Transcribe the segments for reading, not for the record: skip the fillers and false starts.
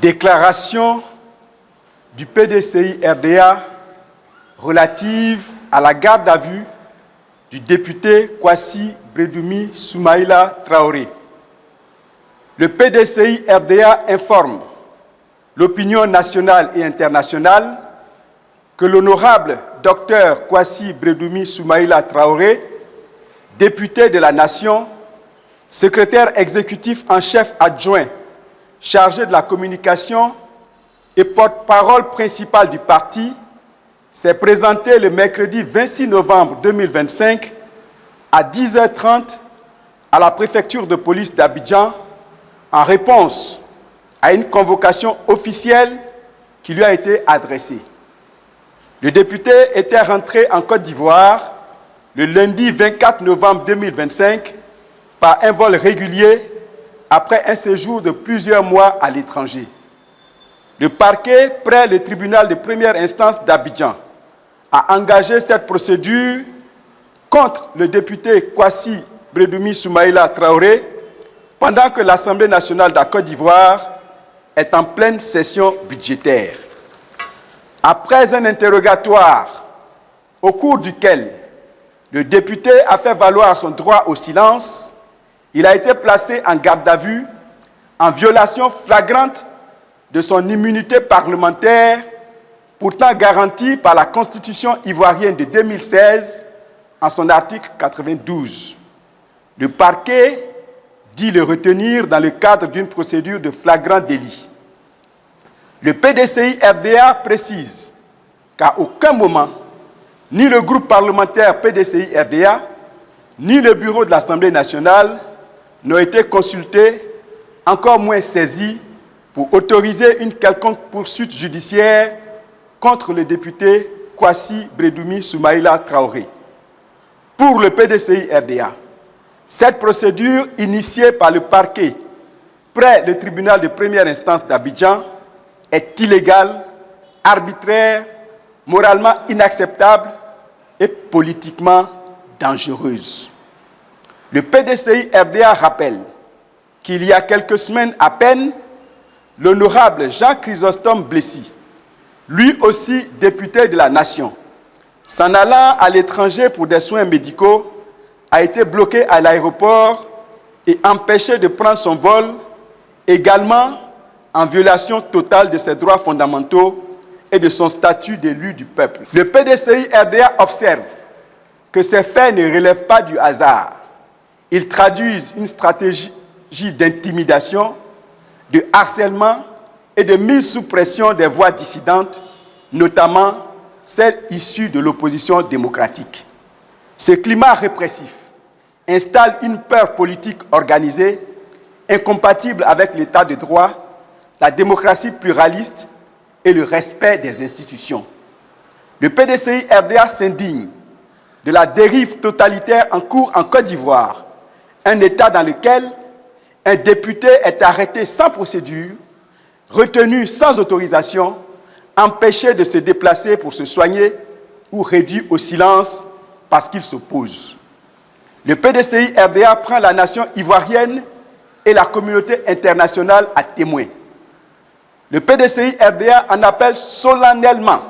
Déclaration du PDCI-RDA relative à la garde à vue du député Kwasi Bredoumi Soumaïla Traoré. Le PDCI-RDA informe l'opinion nationale et internationale que l'honorable Dr Kwasi Bredoumi Soumaïla Traoré, député de la Nation, secrétaire exécutif en chef adjoint chargé de la communication et porte-parole principal du parti, s'est présenté le mercredi 26 novembre 2025 à 10h30 à la préfecture de police d'Abidjan en réponse à une convocation officielle qui lui a été adressée. Le député était rentré en Côte d'Ivoire le lundi 24 novembre 2025 par un vol régulier après un séjour de plusieurs mois à l'étranger. Le parquet, près le tribunal de première instance d'Abidjan, a engagé cette procédure contre le député Kwasi Bredoumi Soumaïla Traoré pendant que l'Assemblée nationale de la Côte d'Ivoire est en pleine session budgétaire. Après un interrogatoire au cours duquel le député a fait valoir son droit au silence, il a été placé en garde à vue en violation flagrante de son immunité parlementaire, pourtant garantie par la Constitution ivoirienne de 2016 en son article 92. Le parquet dit le retenir dans le cadre d'une procédure de flagrant délit. Le PDCI-RDA précise qu'à aucun moment, ni le groupe parlementaire PDCI-RDA, ni le bureau de l'Assemblée nationale n'ont été consultés, encore moins saisis, pour autoriser une quelconque poursuite judiciaire contre le député Kwasi Bredoumi Soumaïla Traoré. Pour le PDCI-RDA, cette procédure initiée par le parquet près le tribunal de première instance d'Abidjan est illégale, arbitraire, moralement inacceptable et politiquement dangereuse. Le PDCI-RDA rappelle qu'il y a quelques semaines à peine, l'honorable Jean Chrysostome Blessy, lui aussi député de la Nation, s'en allant à l'étranger pour des soins médicaux, a été bloqué à l'aéroport et empêché de prendre son vol, également en violation totale de ses droits fondamentaux et de son statut d'élu du peuple. Le PDCI-RDA observe que ces faits ne relèvent pas du hasard. Ils traduisent une stratégie d'intimidation, de harcèlement et de mise sous pression des voix dissidentes, notamment celles issues de l'opposition démocratique. Ce climat répressif installe une peur politique organisée, incompatible avec l'état de droit, la démocratie pluraliste et le respect des institutions. Le PDCI-RDA s'indigne de la dérive totalitaire en cours en Côte d'Ivoire, un État dans lequel un député est arrêté sans procédure, retenu sans autorisation, empêché de se déplacer pour se soigner ou réduit au silence parce qu'il s'oppose. Le PDCI-RDA prend la nation ivoirienne et la communauté internationale à témoin. Le PDCI-RDA en appelle solennellement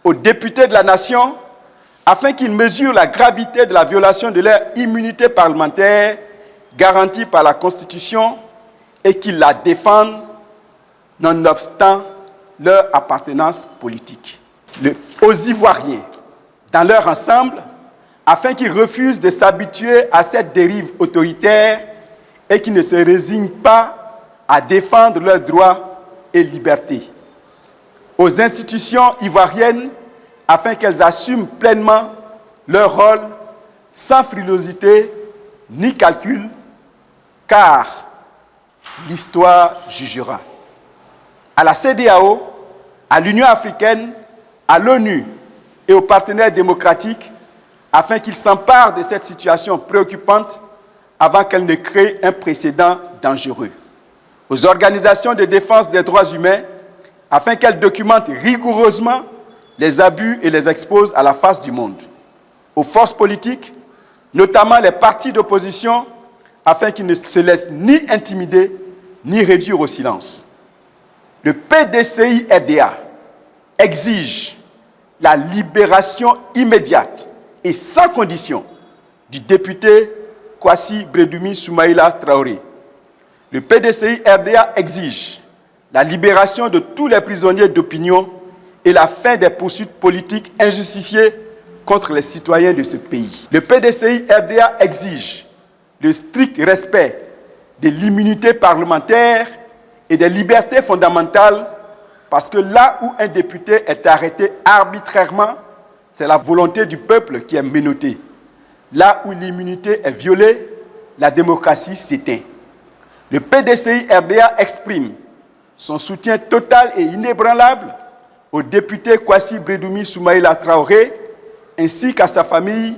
aux députés de la nation afin qu'ils mesurent la gravité de la violation de leur immunité parlementaire garantie par la Constitution et qu'ils la défendent nonobstant leur appartenance politique. Aux Ivoiriens, dans leur ensemble, afin qu'ils refusent de s'habituer à cette dérive autoritaire et qu'ils ne se résignent pas à défendre leurs droits et libertés. Aux institutions ivoiriennes, afin qu'elles assument pleinement leur rôle sans frilosité ni calcul, car l'histoire jugera. À la CEDEAO, à l'Union africaine, à l'ONU et aux partenaires démocratiques, afin qu'ils s'emparent de cette situation préoccupante avant qu'elle ne crée un précédent dangereux. Aux organisations de défense des droits humains, afin qu'elles documentent rigoureusement les abus et les exposent à la face du monde. Aux forces politiques, notamment les partis d'opposition, afin qu'ils ne se laissent ni intimider, ni réduire au silence. Le PDCI RDA exige la libération immédiate et sans condition du député Kwasi Bredoumi Soumaïla Traoré. Le PDCI RDA exige la libération de tous les prisonniers d'opinion et la fin des poursuites politiques injustifiées contre les citoyens de ce pays. Le PDCI RDA exige le strict respect de l'immunité parlementaire et des libertés fondamentales, parce que là où un député est arrêté arbitrairement, c'est la volonté du peuple qui est menottée. Là où l'immunité est violée, la démocratie s'éteint. Le PDCI RDA exprime son soutien total et inébranlable au député Kwasi Bredoumi Soumaïla Traoré, ainsi qu'à sa famille,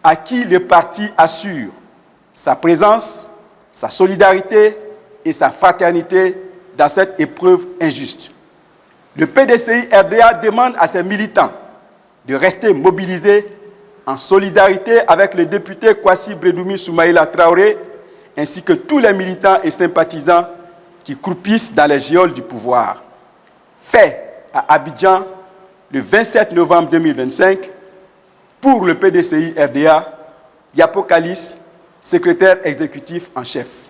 à qui le parti assure sa présence, sa solidarité et sa fraternité dans cette épreuve injuste. Le PDCI RDA demande à ses militants de rester mobilisés en solidarité avec le député Kwasi Bredoumi Soumaïla Traoré, ainsi que tous les militants et sympathisants qui croupissent dans les geôles du pouvoir. Fait à Abidjan le 27 novembre 2025, pour le PDCI RDA, Yapo Kalis, secrétaire exécutif en chef.